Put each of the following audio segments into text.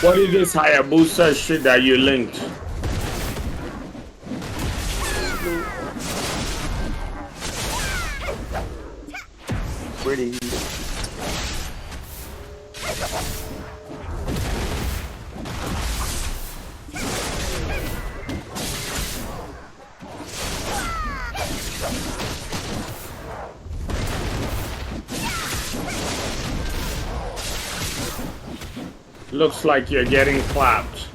What is this Hayabusa shit that you linked? Pretty. Looks like you're getting clapped.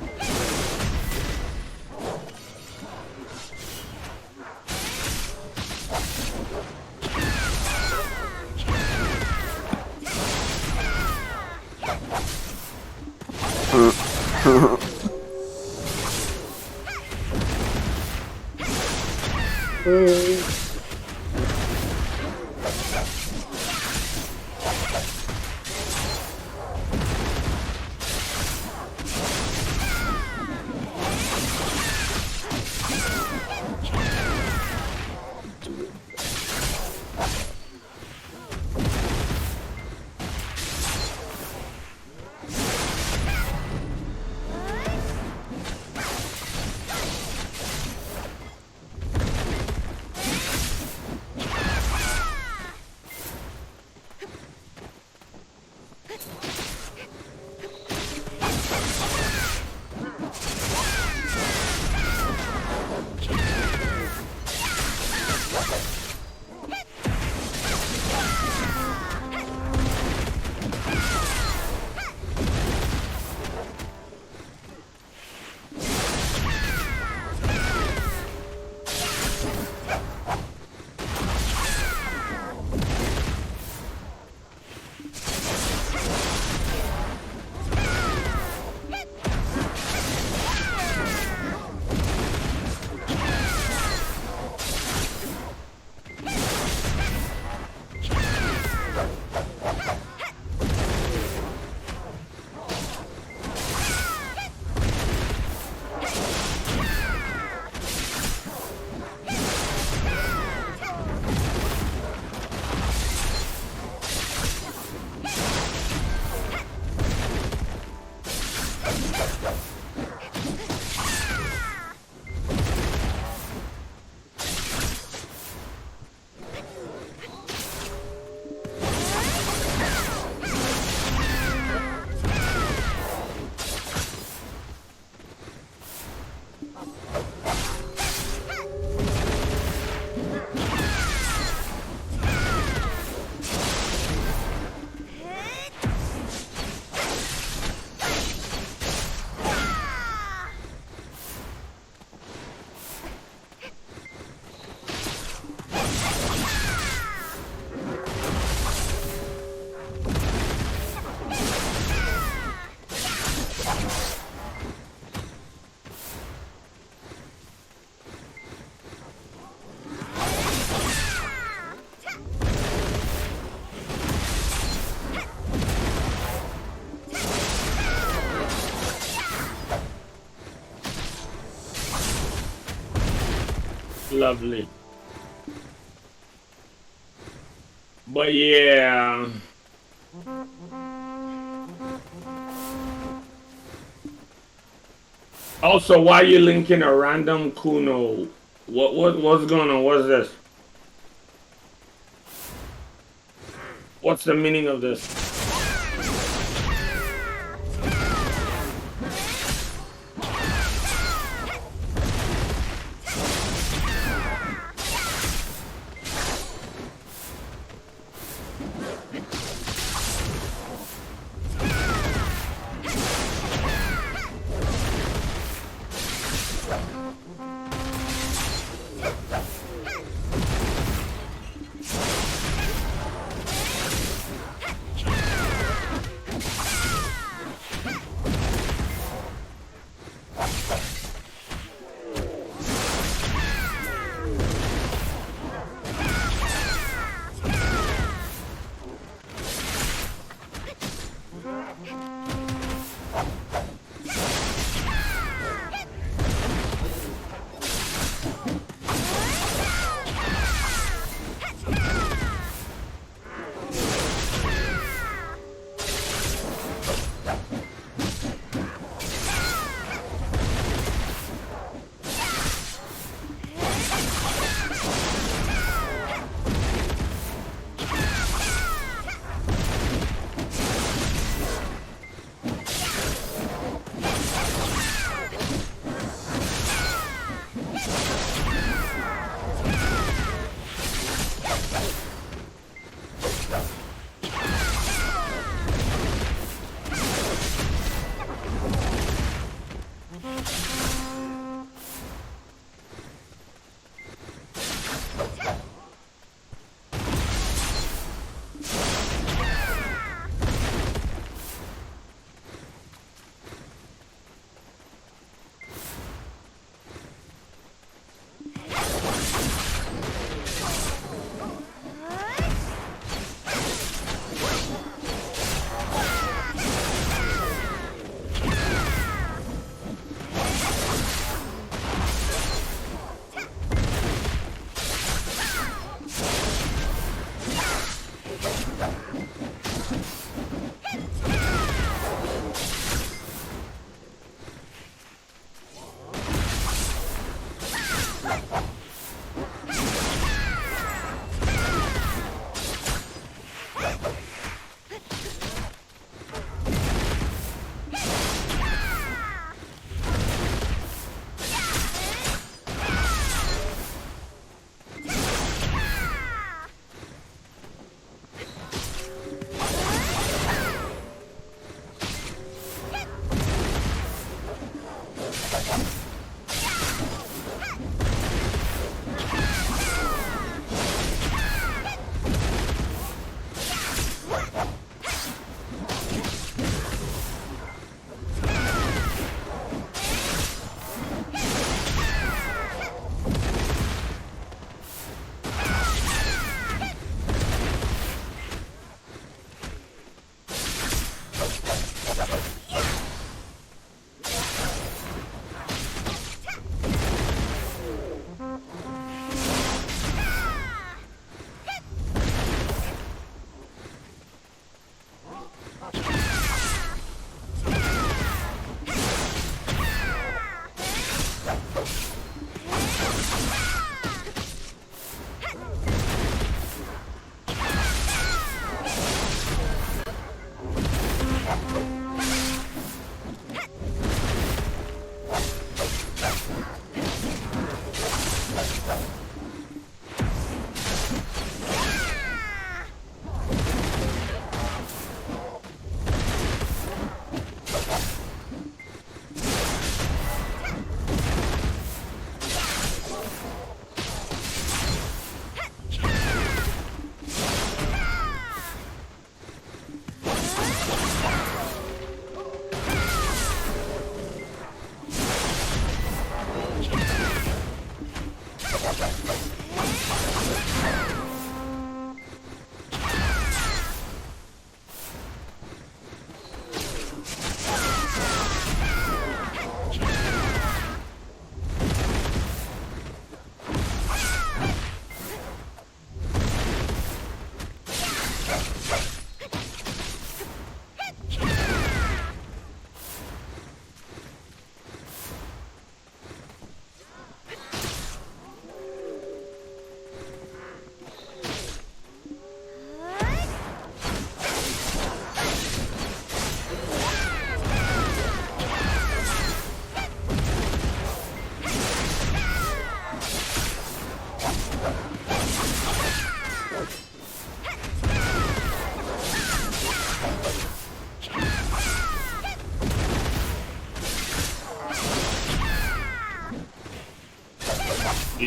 Lovely. But yeah. Also, why are you linking a random Kuno? What's going on? What's this? What's the meaning of this?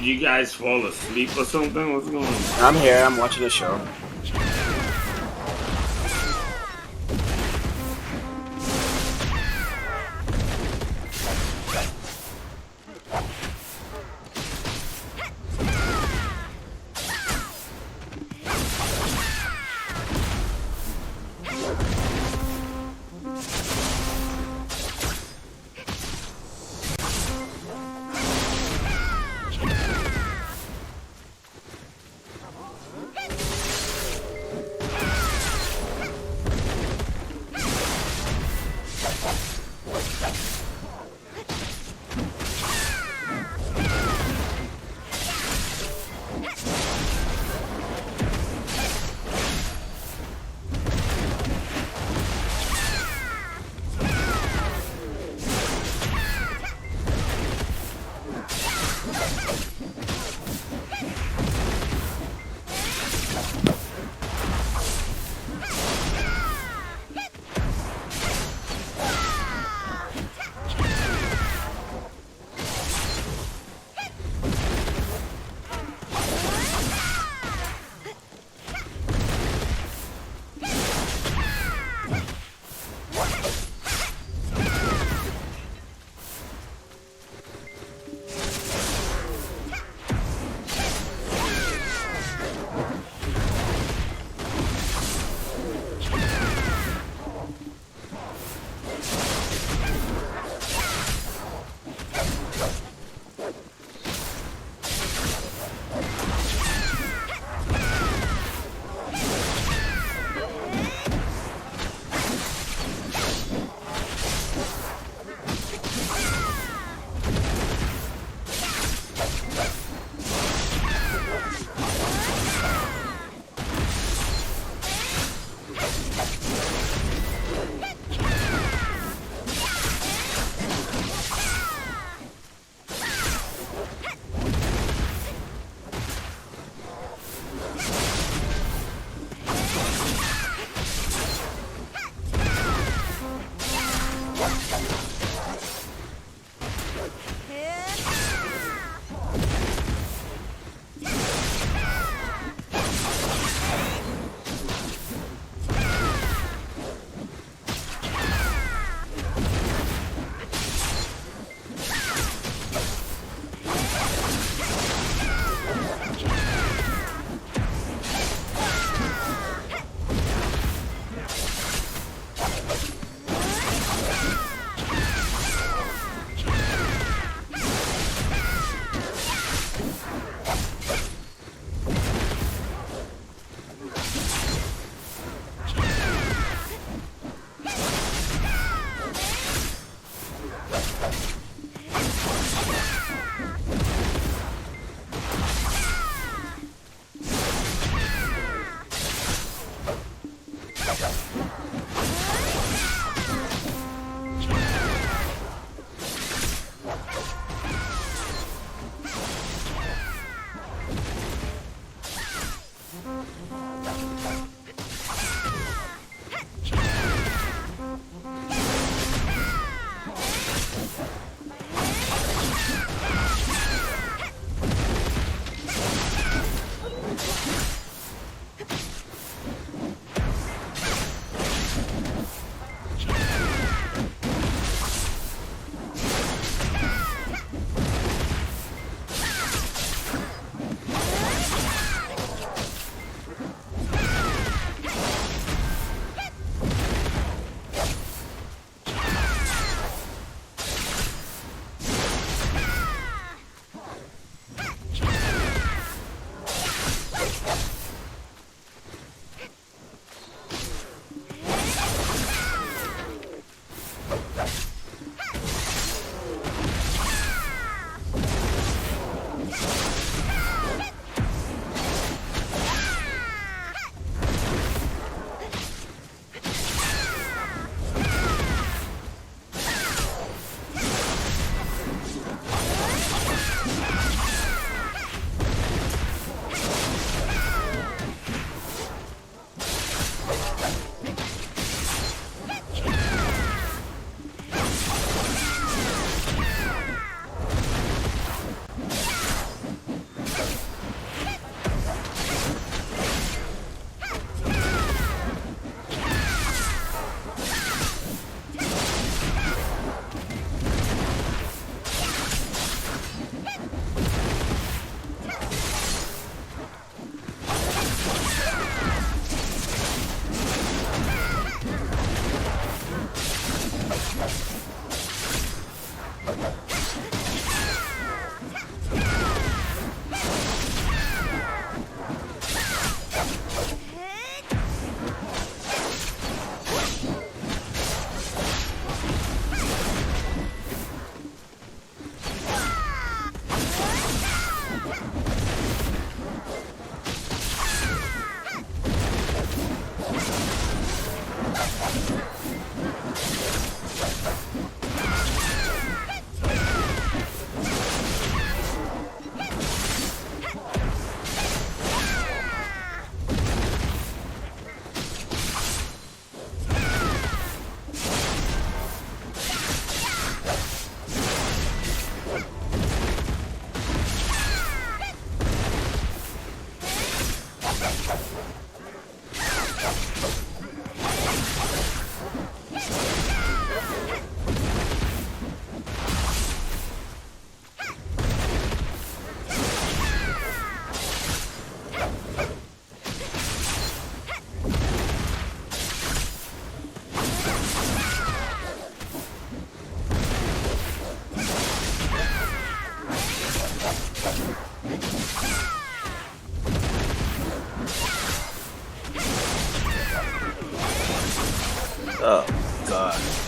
you guys fall asleep or something? What's going on? I'm here. I'm watching the show. Oh, God.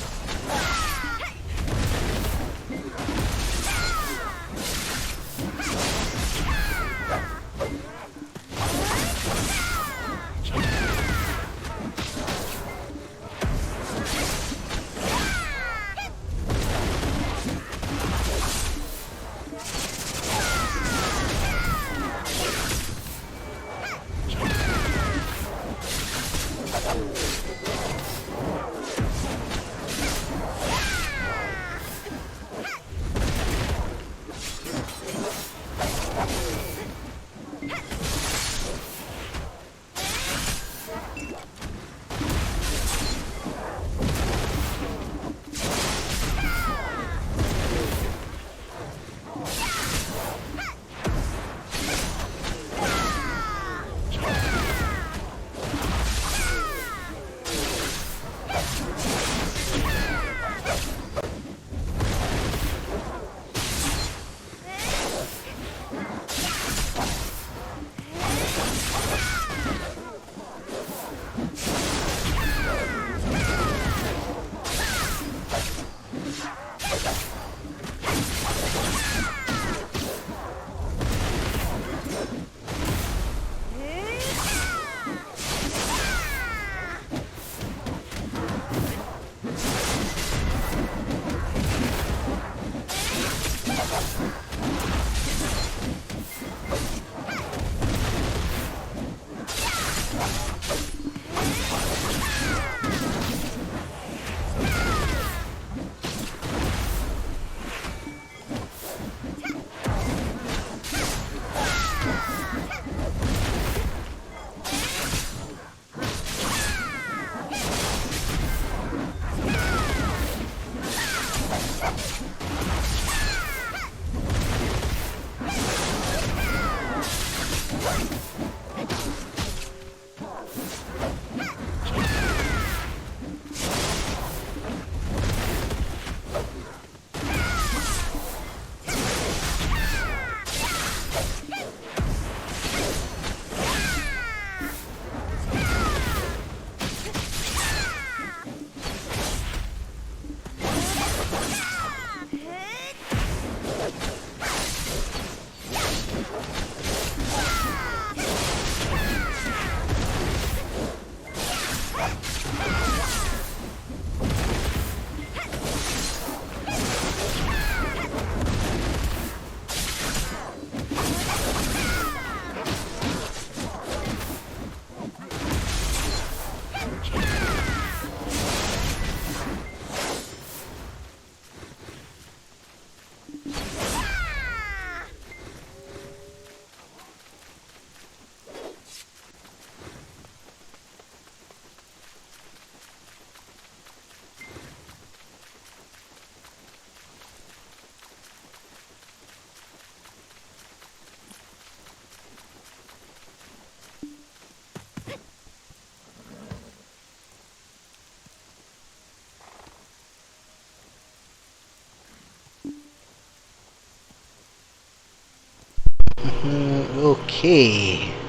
Okay.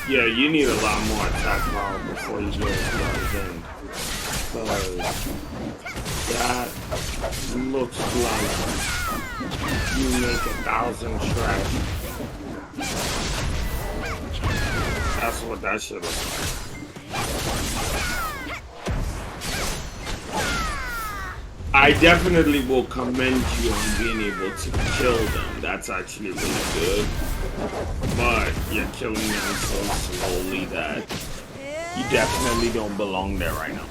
Yeah, you need a lot more attack power before you get started in. Because that looks like you make 1,000 trash. That's what that shit looks like. I definitely will commend you on being able to kill them. That's actually really good. But you're killing them so slowly that you definitely don't belong there right now.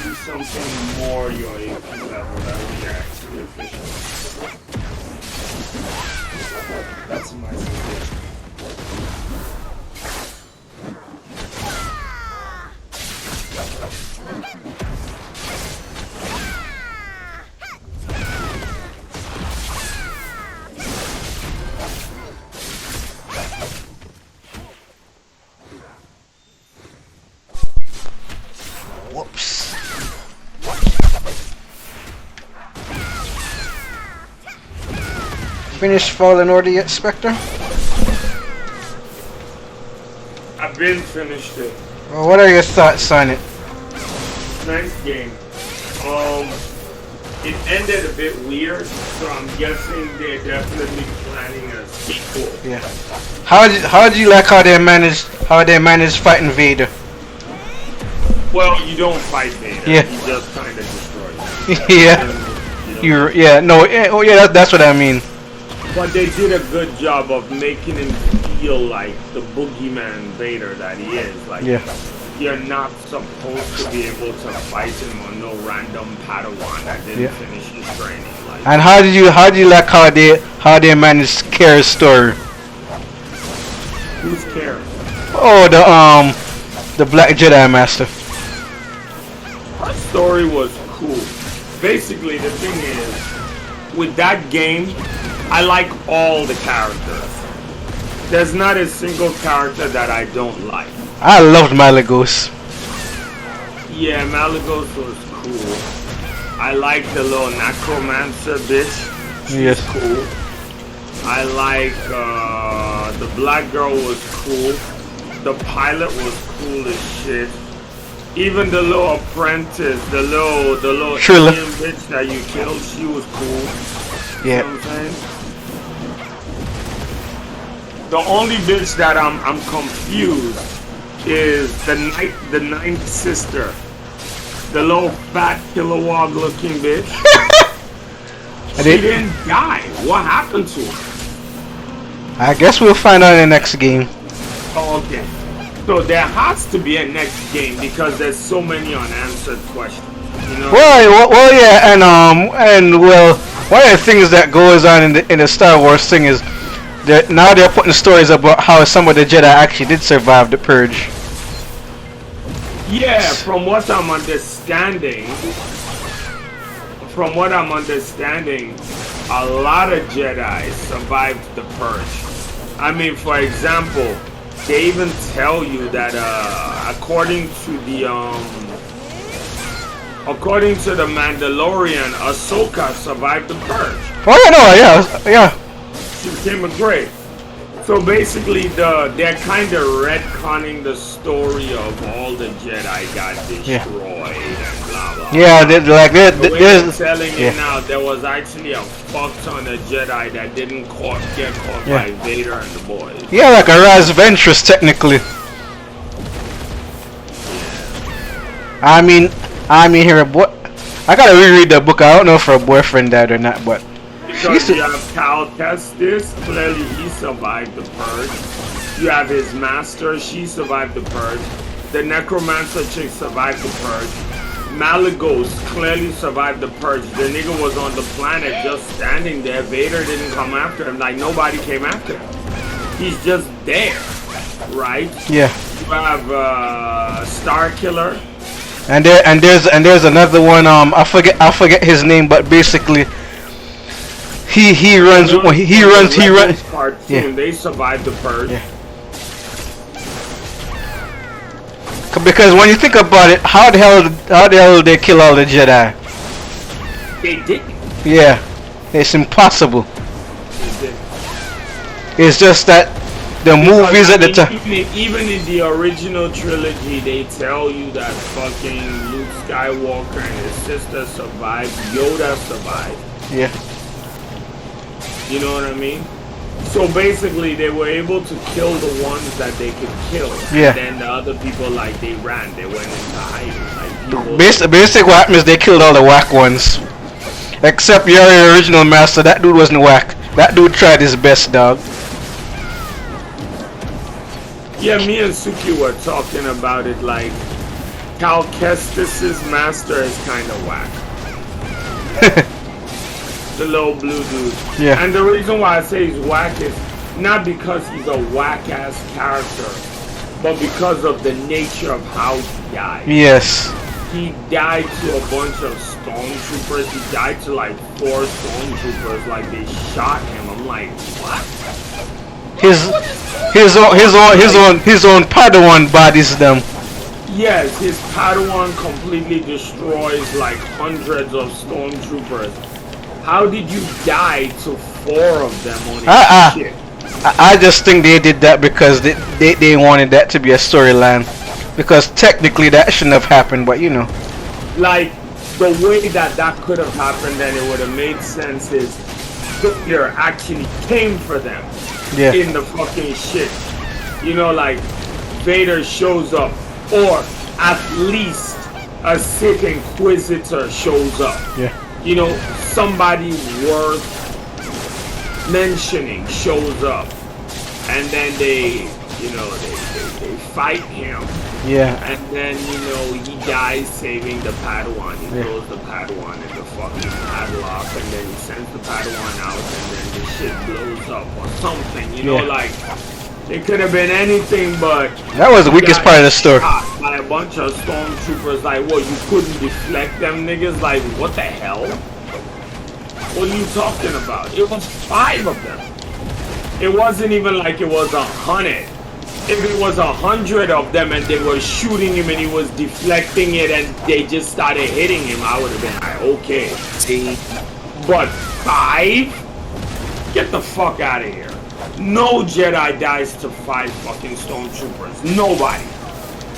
Do something more your AP level that would be actually efficient. That's my suggestion. Whoops. Finished Fallen Order yet, Spectre? I've been finished it. Well, what are your thoughts on it? Nice game. It ended a bit weird, so I'm guessing they're definitely planning a sequel. Yeah. How did you like how they managed fighting Vader? Well, you don't fight Vader. Yeah. You just kind of destroy him. Yeah. That's what I mean. But they did a good job of making him feel like the boogeyman Vader that he is. Like, Yeah. you're not supposed to be able to fight him on no random Padawan that didn't finish his training. Like, And how did you like how they managed Kara's story? who's cares? Oh, the Black Jedi Master. Her story was cool. Basically, the thing is, with that game, I like all the characters. There's not a single character that I don't like. I loved Malagos. Yeah, Malagos was cool. I like the little necromancer bitch. She's Yes. cool. I like the black girl was cool. The pilot was cool as shit. Even the little apprentice, the little Trilla. Indian bitch that you killed, she was cool. Yeah. You know what I'm saying? The only bitch that I'm confused is the ninth sister. The little fat Kilowog looking bitch. She didn't die. What happened to her? I guess we'll find out in the next game. Oh, okay. So there has to be a next game because there's so many unanswered questions. You know? Well, yeah, and one of the things that goes on in the Star Wars thing is now they're putting stories about how some of the Jedi actually did survive the Purge. Yeah, from what I'm understanding, a lot of Jedi survived the Purge. I mean, for example, they even tell you that according to the Mandalorian, Ahsoka survived the Purge. Oh yeah. She became a Grey. So basically, they're kind of retconning the story of all the Jedi got destroyed and blah blah. Yeah, they're telling yeah. you now, there was actually a fuck ton of Jedi that didn't get caught by Vader and the boys. Yeah, like a Raz Ventress technically. I mean, here, I gotta reread the book. I don't know if her boyfriend died or not, but because you have Cal Kestis, clearly he survived the Purge. You have his master, she survived the Purge. The Necromancer chick survived the Purge. Malagos clearly survived the Purge. The nigga was on the planet just standing there. Vader didn't come after him, like nobody came after him. He's just there. right? Yeah. You have Star Killer. And there's another one. I forget his name, but basically, he runs. He runs. Cartoon, Yeah. They survived the purge. Yeah. Because when you think about it, how the hell did they kill all the Jedi? They did. Yeah, it's impossible. They did. It's just that the movies at the time. Even in the original trilogy, they tell you that fucking Luke Skywalker and his sister survived. Yoda survived. Yeah. You know what I mean? So basically, they were able to kill the ones that they could kill. Yeah. And then the other people, like, they ran. They went into hiding. Like, people... Basic what happened is they killed all the whack ones. Except your original master. That dude wasn't whack. That dude tried his best, dog. Yeah, me and Suki were talking about it, like, Cal Kestis' master is kind of whack. The little blue dude. Yeah. And the reason why I say he's whack is not because he's a whack-ass character, but because of the nature of how he died. Yes. He died to a bunch of stormtroopers. He died to like 4 stormtroopers. Like they shot him. I'm like, what? His own Padawan bodies them. Yes, his Padawan completely destroys like hundreds of stormtroopers. How did you die to 4 of them on his ship? I just think they did that because they wanted that to be a storyline. Because technically that shouldn't have happened, but you know. Like, the way that could have happened and it would have made sense is Vader actually came for them. Yeah. In the fucking shit. You know, like, Vader shows up. Or, at least, a Sith Inquisitor shows up. Yeah. You know, somebody worth mentioning shows up. And then they, you know, they fight him. Yeah. And then, you know, he dies saving the Padawan. He throws the Padawan in the fucking padlock, and then he sends the Padawan out, and then the shit blows up or something. You know, like, it could have been anything, but... That was the weakest part of the story. By a bunch of stormtroopers, like, what, you couldn't deflect them niggas? Like, what the hell? What are you talking about? It was 5 of them. It wasn't even like it was 100. If it was 100 of them and they were shooting him and he was deflecting it and they just started hitting him, I would have been like, okay. See? But 5? Get the fuck out of here. No Jedi dies to 5 fucking stormtroopers. Nobody.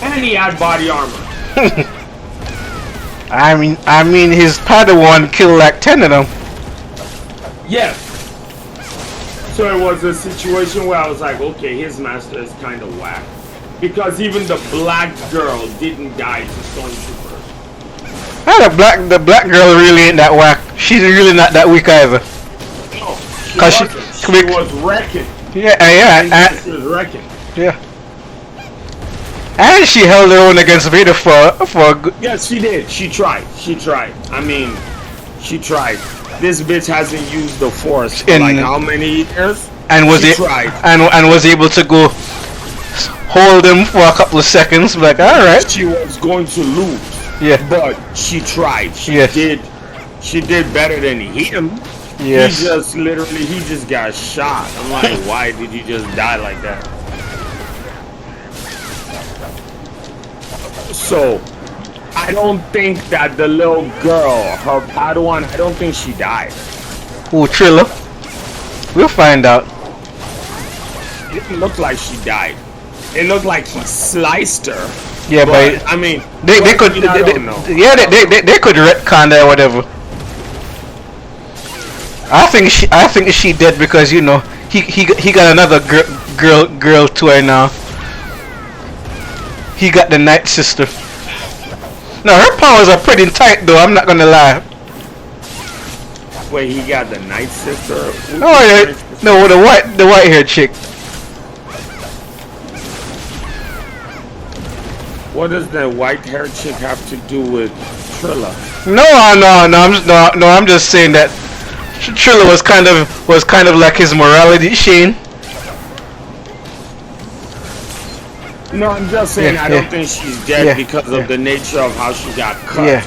And he had body armor. I mean his Padawan killed like 10 of them. Yes. So it was a situation where I was like, okay, his master is kind of whack. Because even the black girl didn't die to stormtroopers. The black girl really ain't that whack. She's really not that weak either. No, she wasn't. She was wrecking. Yeah. She was wrecking. Yeah. And she held her own against Vader for a good... Yes, she did. She tried. She tried. I mean, she tried. This bitch hasn't used the Force for like how many years? And was and was able to go hold him for a couple of seconds. Like, all right. She was going to lose. Yeah. But she tried. She did. She did better than him. Yes. He just got shot. I'm like, why did you just die like that? So, I don't think that the little girl, her Padawan, I don't think she died. Ooh, Trilla. We'll find out. It didn't look like she died. It looked like he sliced her. Yeah, but I mean, they could. They could retcon that or whatever. I think she dead because you know he got another girl to her now. He got the Night Sister. Now her powers are pretty tight though. I'm not gonna lie. Wait, he got the Night Sister? No, the white haired chick. What does the white haired chick have to do with Trilla? No, I'm just saying that Trilla was kind of like his morality Shane. No, I'm just saying Yeah, I don't think she's dead because of the nature of how she got cut. Yeah.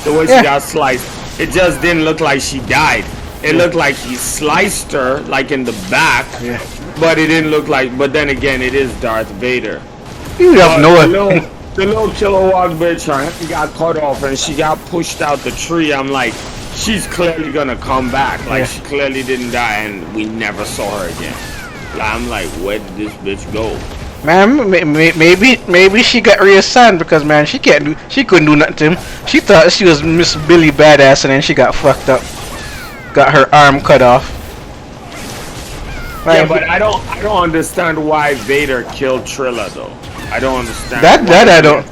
The way she got sliced. It just didn't look like she died. It looked like he sliced her, like in the back. Yeah. But it didn't look like. But then again, it is Darth Vader. You have no idea. The little Kilowog bitch, her head got cut off and she got pushed out the tree. I'm like, she's clearly gonna come back. Like she clearly didn't die, and we never saw her again. I'm like, where did this bitch go? Man, maybe she got reassigned because man, she couldn't do nothing to him. She thought she was Miss Billy Badass, and then she got fucked up, got her arm cut off. Yeah, but I don't understand why Vader killed Trilla though. I don't understand. That I don't.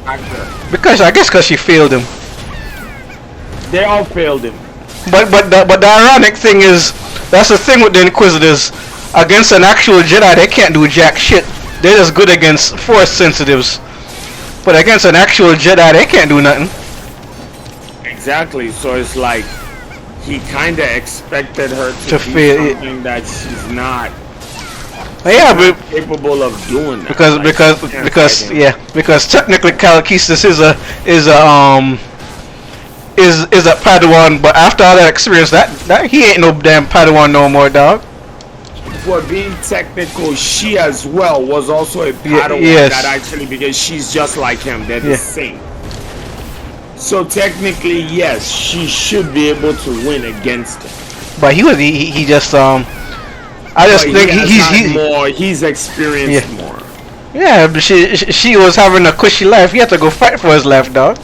Because I guess she failed him. They all failed him. But the ironic thing is, that's the thing with the Inquisitors. Against an actual Jedi, they can't do jack shit. They're just good against Force sensitives. But against an actual Jedi, they can't do nothing. Exactly. So it's like he kind of expected her to fail something that she's not. Yeah, but capable of doing that. Because technically Cal Kestis is a Padawan, but after all that experience, that he ain't no damn Padawan no more, dog. For being technical, she as well was also a Padawan that actually, because she's just like him, they're the same. So technically, yes, she should be able to win against him. But he just I just think he's experienced more. Yeah, but she was having a cushy life. He had to go fight for his life, dog.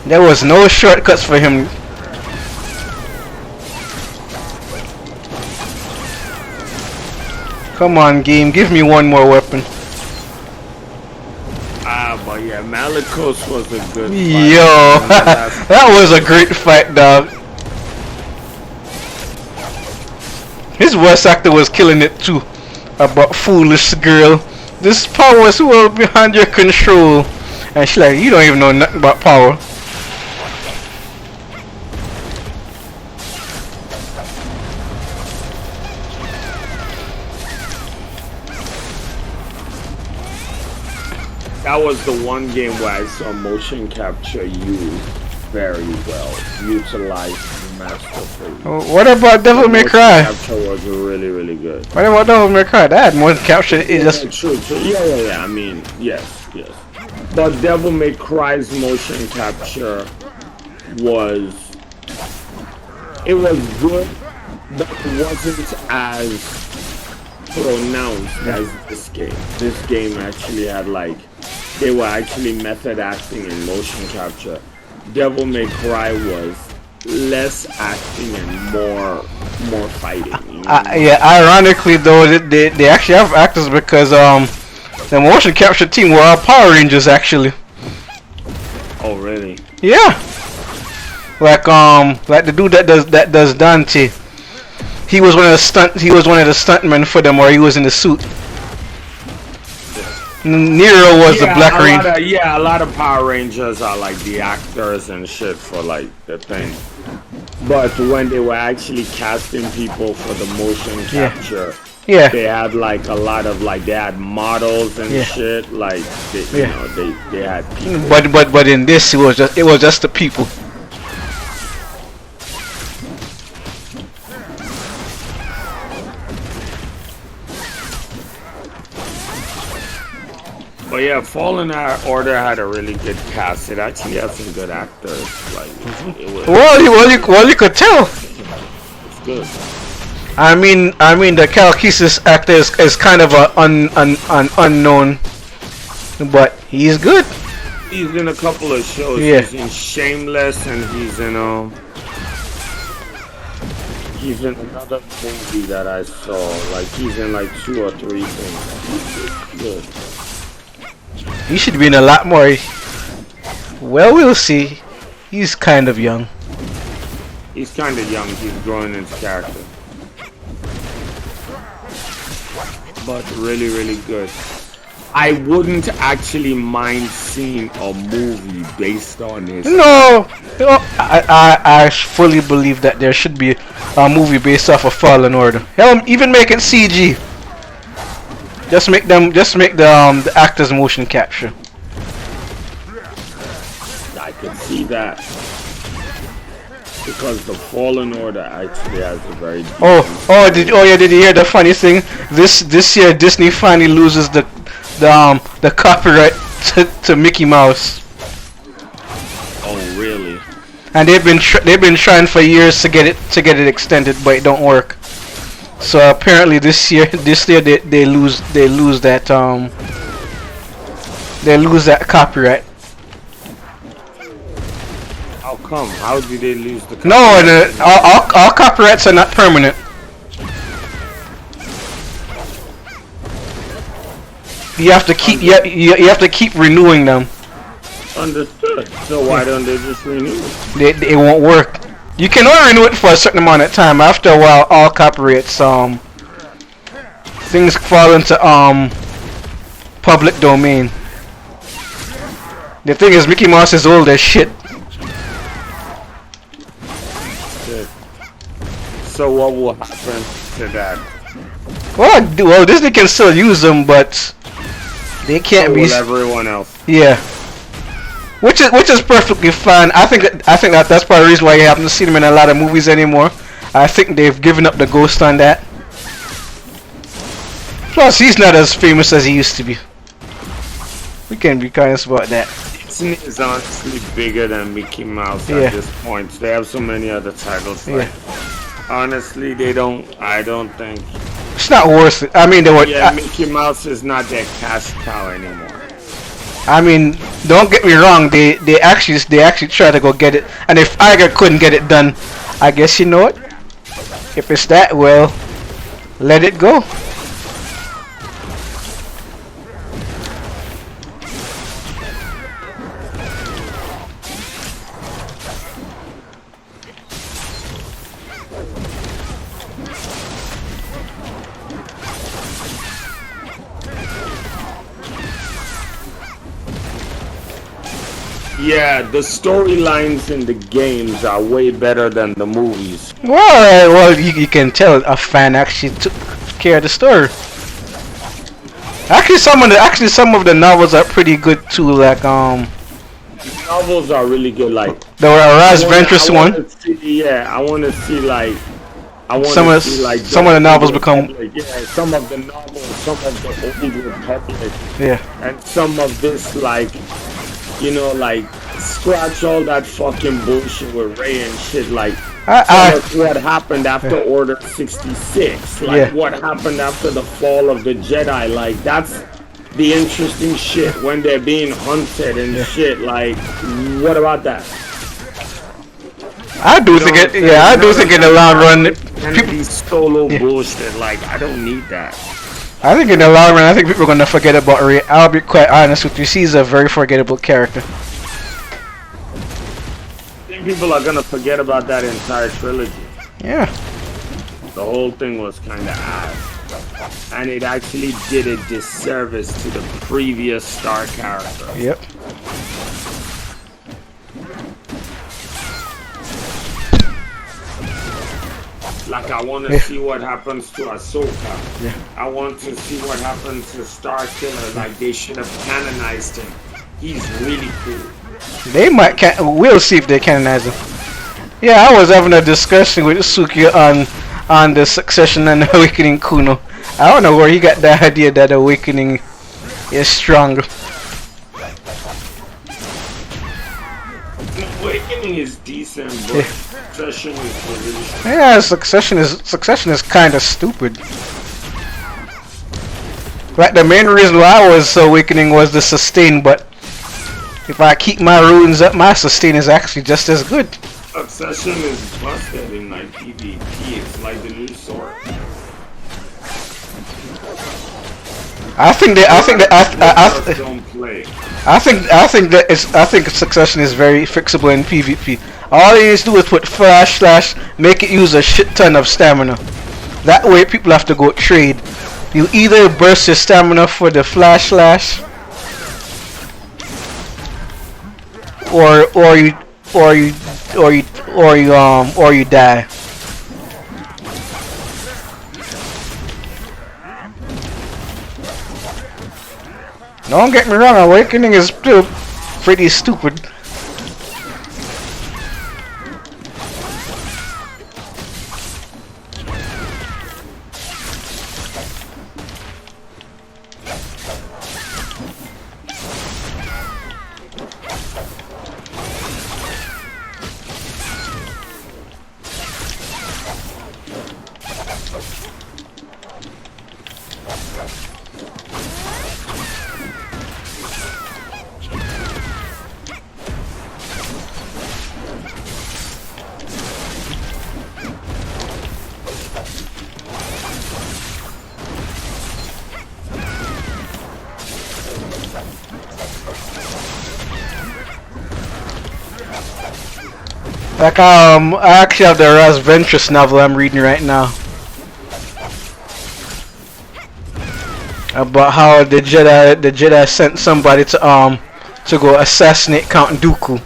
There was no shortcuts for him. Come on, game, give me one more weapon. But yeah, Malicos was a good fight. Yo, that was a great fight, dog. His voice actor was killing it too. About foolish girl. This power is well behind your control. And she like, you don't even know nothing about power. That was the one game where I saw motion capture used very well, utilized masterfully. What about Devil May Cry? Motion capture was really good. What about Devil May Cry? That had motion capture. True. Yeah. I mean, yes. But Devil May Cry's motion capture was good, but it wasn't as pronounced as this game. This game actually had they were actually method acting and motion capture. Devil May Cry was less acting and more fighting. Yeah, ironically though, they actually have actors because the motion capture team were all Power Rangers actually. Oh really? Yeah. Like the dude that does Dante. He was one of the stuntmen for them, or he was in the suit. Nero was the Black Ranger. A lot of Power Rangers are like the actors and shit for like the thing. But when they were actually casting people for the motion capture, they had like a lot of they had models and shit. Like they had people. But in this, it was just the people. But yeah, Fallen Order had a really good cast. It actually had some good actors. It was. Well, you could tell. It's good. I mean, the Cal Kestis actor is kind of an unknown, but he's good. He's in a couple of shows. Yeah. He's in Shameless, and he's in another movie that I saw. He's in 2 or 3 things. Good. He should be in a lot more. Well, we'll see. He's kind of young. He's kind of young. He's growing into character. But really good. I wouldn't actually mind seeing a movie based on this. No, I fully believe that there should be a movie based off of Fallen Order. Hell, even make it CG. Just make the actors motion capture. I can see that because the Fallen Order actually has a very did you hear the funny thing? This year Disney finally loses the copyright to Mickey Mouse. Oh really? And they've been trying for years to get it extended, but it don't work. So apparently this year they lose that copyright. How come? How did they lose the copyright? No, all copyrights are not permanent. You have to keep you have to keep renewing them. Understood. So why don't they just renew it? It won't work. You can only renew it for a certain amount of time. After a while, all copyrights things fall into public domain. The thing is, Mickey Mouse is old as shit. So what will happen to that? Well, Disney can still use them, but they can't So be. will everyone else? Yeah, which is perfectly fine. I think that's part of the reason why you haven't seen them in a lot of movies anymore. I think they've given up the ghost on that. Plus, he's not as famous as he used to be. We can be honest about that. Disney is honestly bigger than Mickey Mouse Yeah. at this point. They have so many other titles. Like, honestly, I don't think. It's not worth it. I mean, Mickey Mouse is not their cash cow anymore. I mean, don't get me wrong. They actually try to go get it. And if Iger couldn't get it done, I guess you know what? If it's that, well, let it go. Yeah, the storylines in the games are way better than the movies. Well, you can tell a fan actually took care of the story. Actually, some of the novels are pretty good too. Like Novels are really good. Like the Raz Ventress one. I want to see like. Some of the novels become. Yeah, some of the novels, some of the Old Republic. Yeah. And some of this like. You know, like, scratch all that fucking bullshit with Ray and shit, like, what happened after Order 66, like, what happened after the fall of the Jedi, like, that's the interesting shit, when they're being hunted and shit, like, what about that? I do think in the long run, people solo bullshit, like, I don't need that. I think in the long run, I think people are gonna forget about Ray. I'll be quite honest with you. He's a very forgettable character. I think people are gonna forget about that entire trilogy. Yeah. The whole thing was kind of ass, and it actually did a disservice to the previous Star character. Yep. Like, I want to see what happens to Ahsoka. Yeah. I want to see what happens to Star Killer. Like, they should have canonized him. He's really cool. They might. We'll see if they canonize him. Yeah, I was having a discussion with Suki on the Succession and Awakening Kuno. I don't know where he got the idea that Awakening is stronger. Awakening is decent, but Succession is really strong. Yeah, Succession is kind of stupid. Like, the main reason why I was Awakening was the sustain, but if I keep my runes up, my sustain is actually just as good. Succession is busted in like PvP. It's like the new sword. I think Succession is very fixable in PvP. All you need to do is put // make it use a shit ton of stamina. That way people have to go trade. You either burst your stamina for the flash slash, or you die. Don't get me wrong, Awakening is still pretty stupid. Like I actually have the Raz Ventress novel I'm reading right now about how the Jedi sent somebody to go assassinate Count Dooku.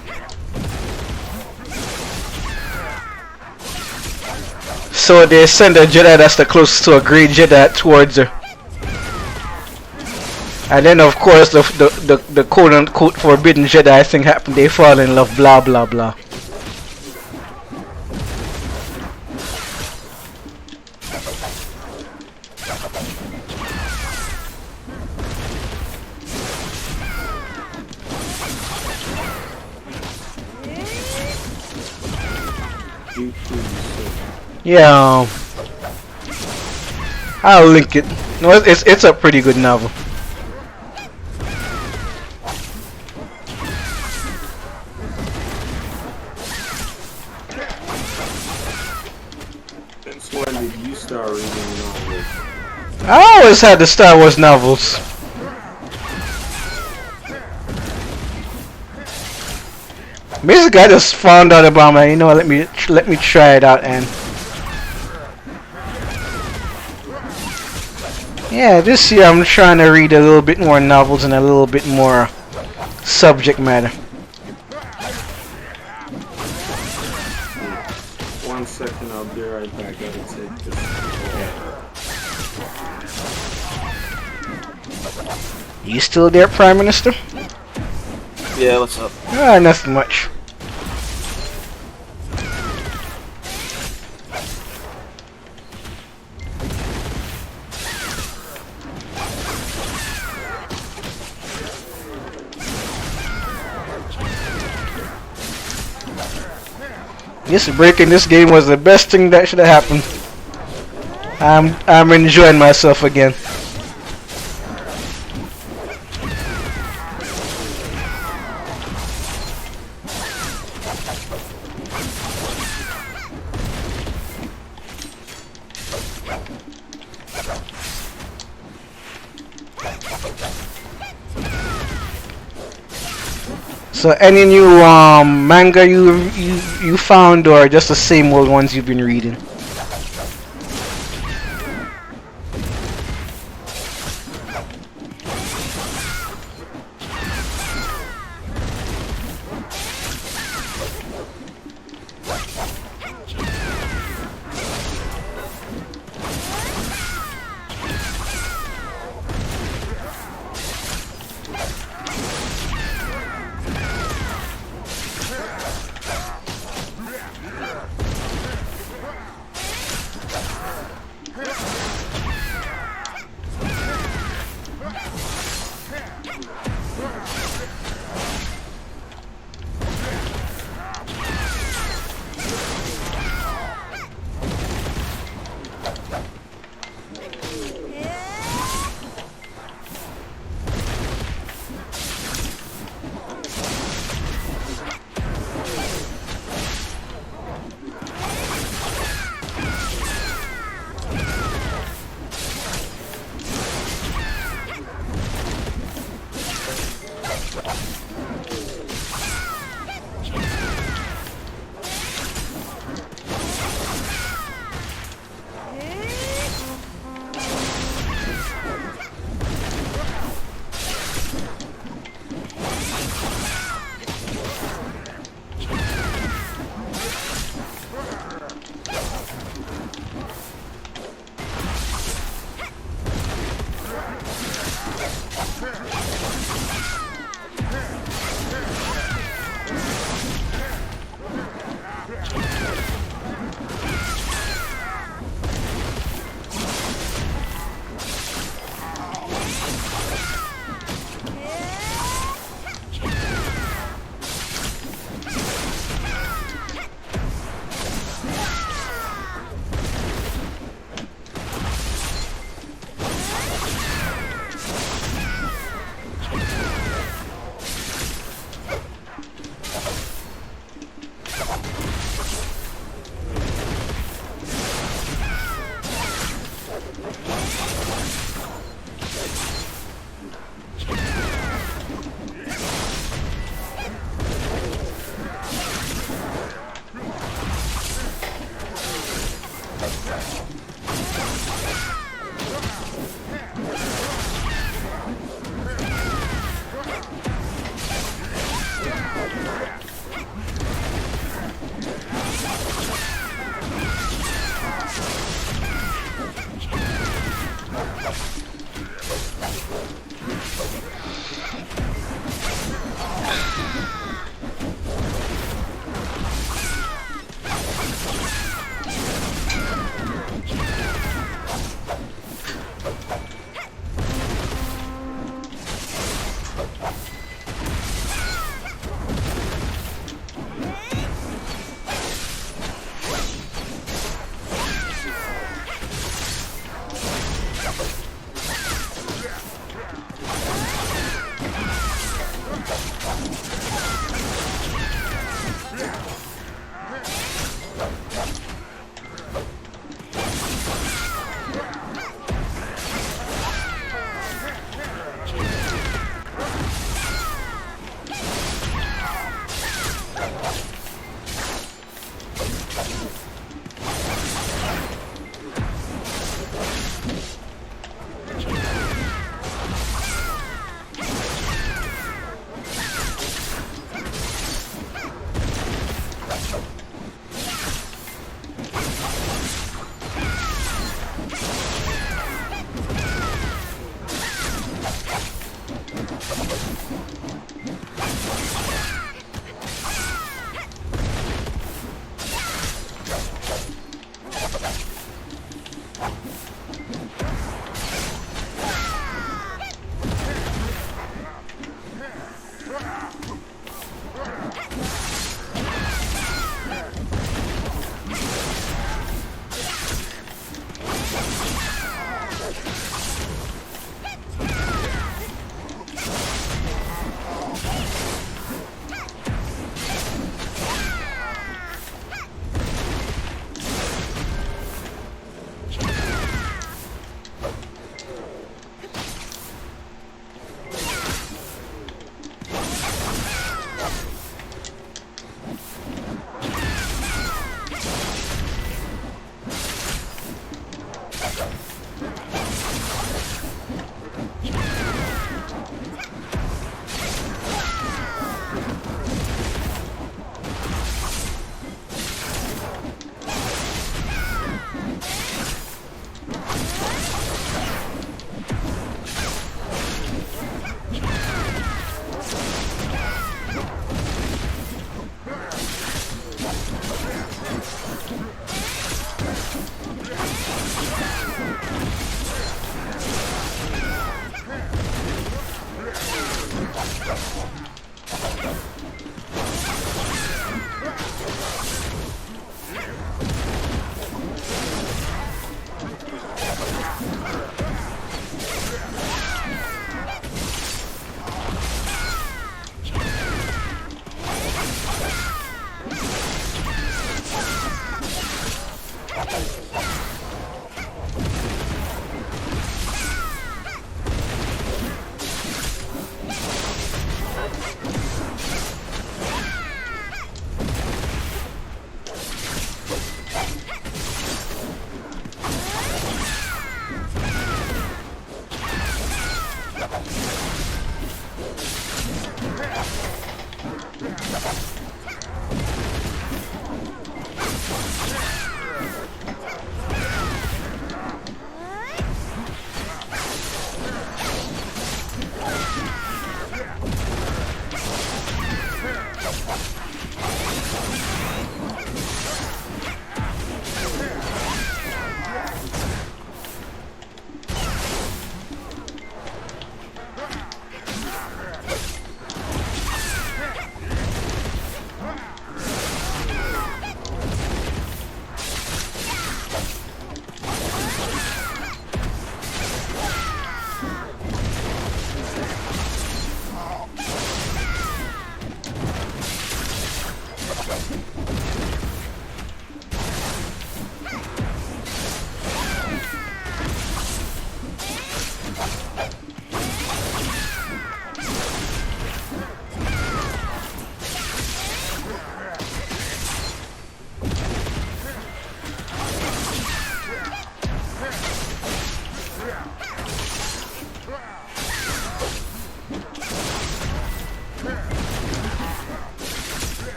So they send a Jedi that's the closest to a Grey Jedi towards her. And then of course the quote unquote forbidden Jedi thing happened, they fall in love, blah blah blah. Yeah, I'll link it. No, it's a pretty good novel. Since when did you start reading novels? I always had the Star Wars novels. Basically, I just found out about my, let me try it out, and yeah, this year I'm trying to read a little bit more novels and a little bit more subject matter. 1 second, I'll be right back. I gotta take this. You still there, Prime Minister? Yeah, what's up? Ah, nothing much. This break in this game was the best thing that should have happened. I'm enjoying myself again. So any new manga you found, or just the same old ones you've been reading?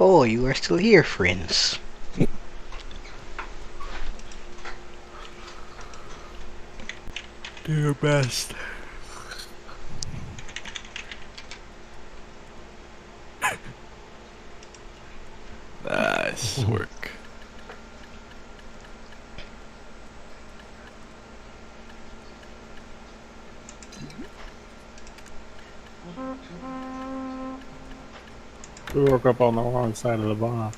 Oh, you are still here, friends. Do your best. Nice work. We woke up on the wrong side of the bomb.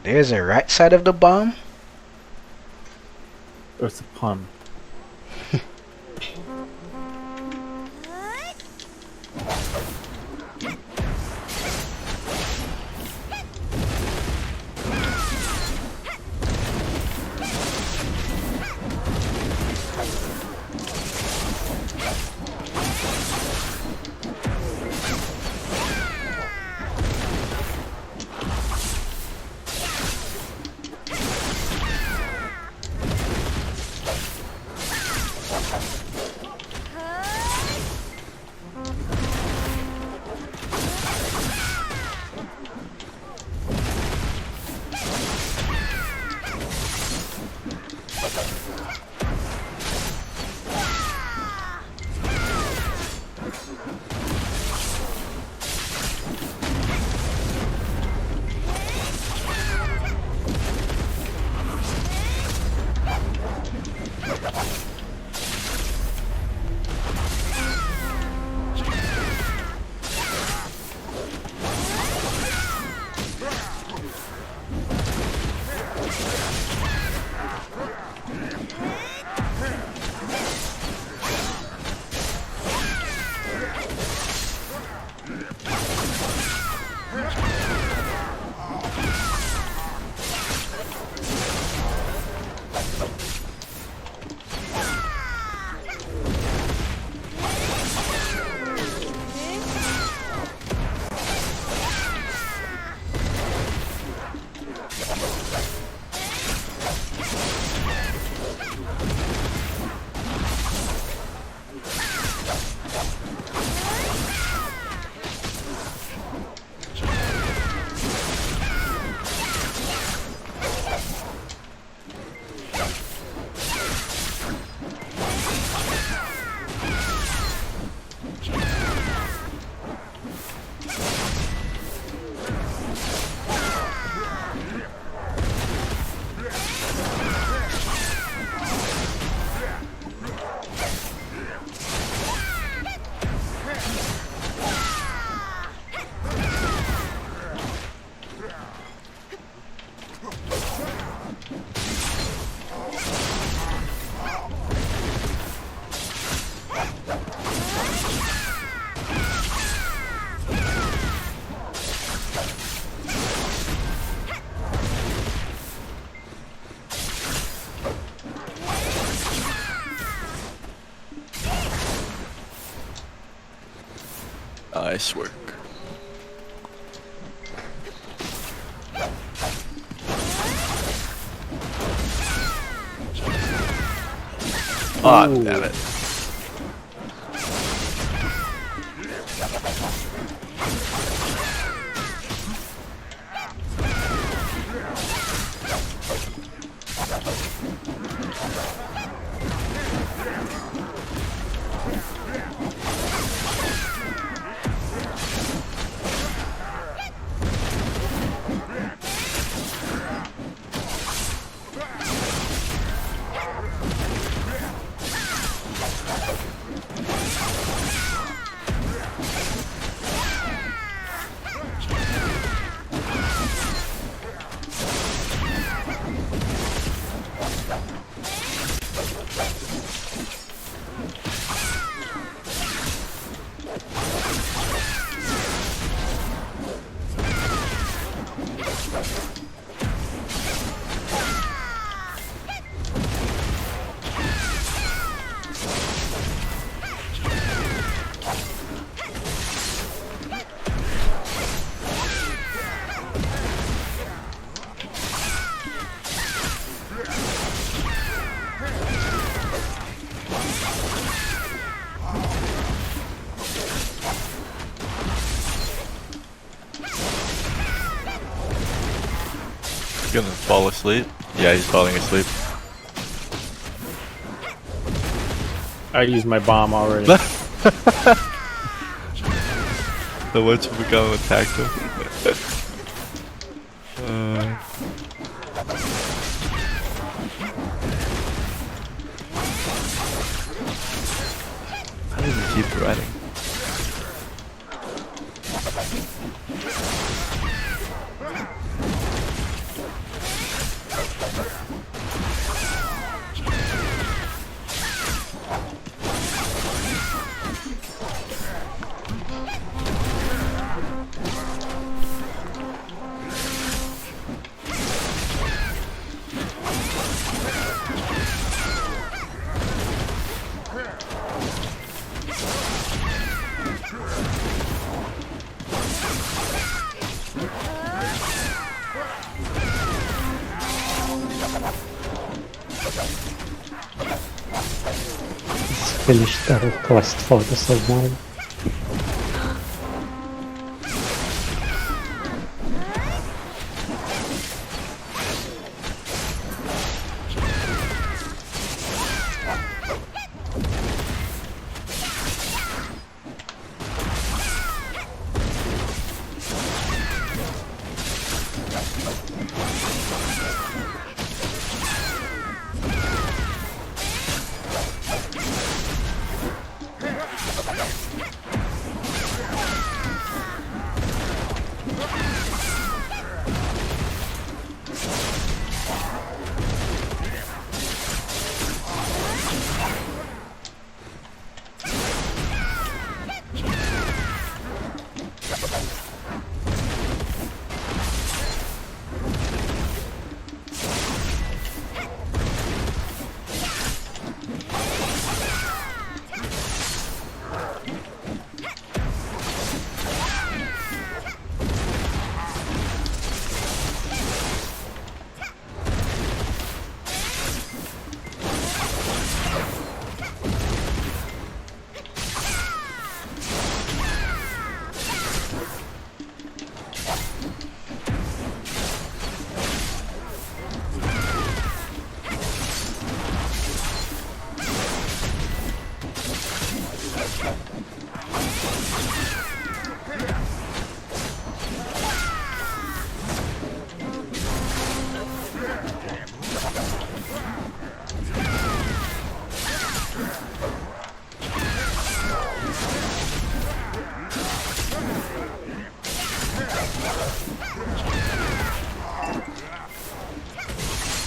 There's a right side of the bomb. It's a pun. Nice work. Oh, damn it. He's gonna fall asleep. Yeah, he's falling asleep. I used my bomb already. The whatchamacallit attacked him. How does he keep running? Finish the request for the submarine.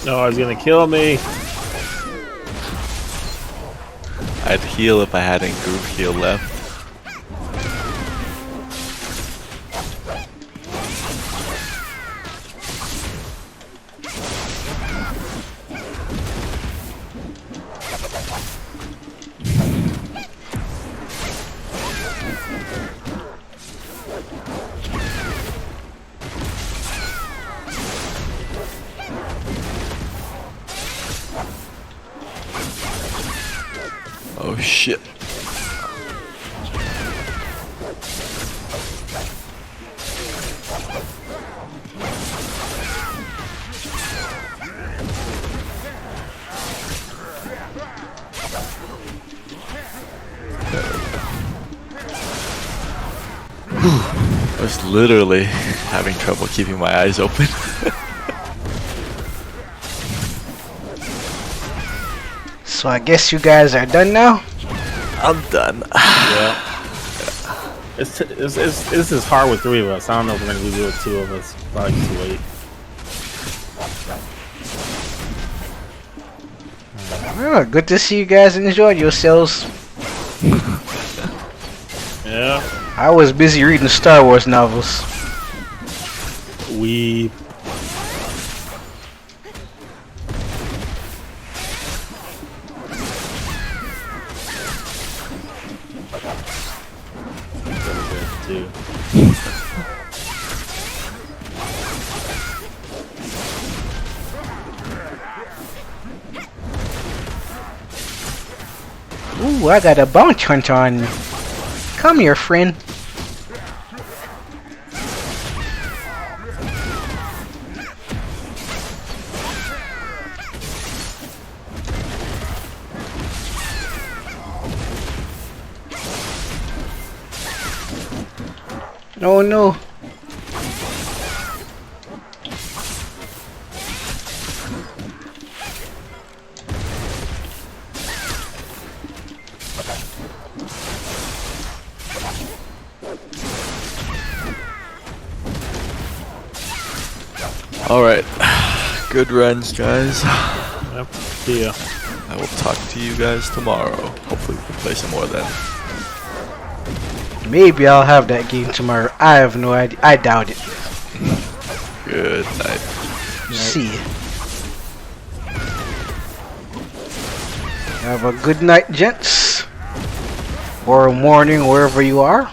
No, he's gonna kill me. I'd heal if I had any group heal left. Oh shit. I was literally having trouble keeping my eyes open. So I guess you guys are done now? I'm done. Yeah. This is hard with 3 of us. I don't know if we're gonna do it with 2 of us. Probably too late. Oh, good to see you guys enjoyed yourselves. Yeah. I was busy reading Star Wars novels. We. Ooh, I got a bounty hunter on me. Come here, friend. Oh no. Alright. Good runs, guys. Yep. See ya. I will talk to you guys tomorrow. Hopefully we can play some more then. Maybe I'll have that game tomorrow. I have no idea. I doubt it. Good night. See ya. Have a good night, gents. Or morning, wherever you are.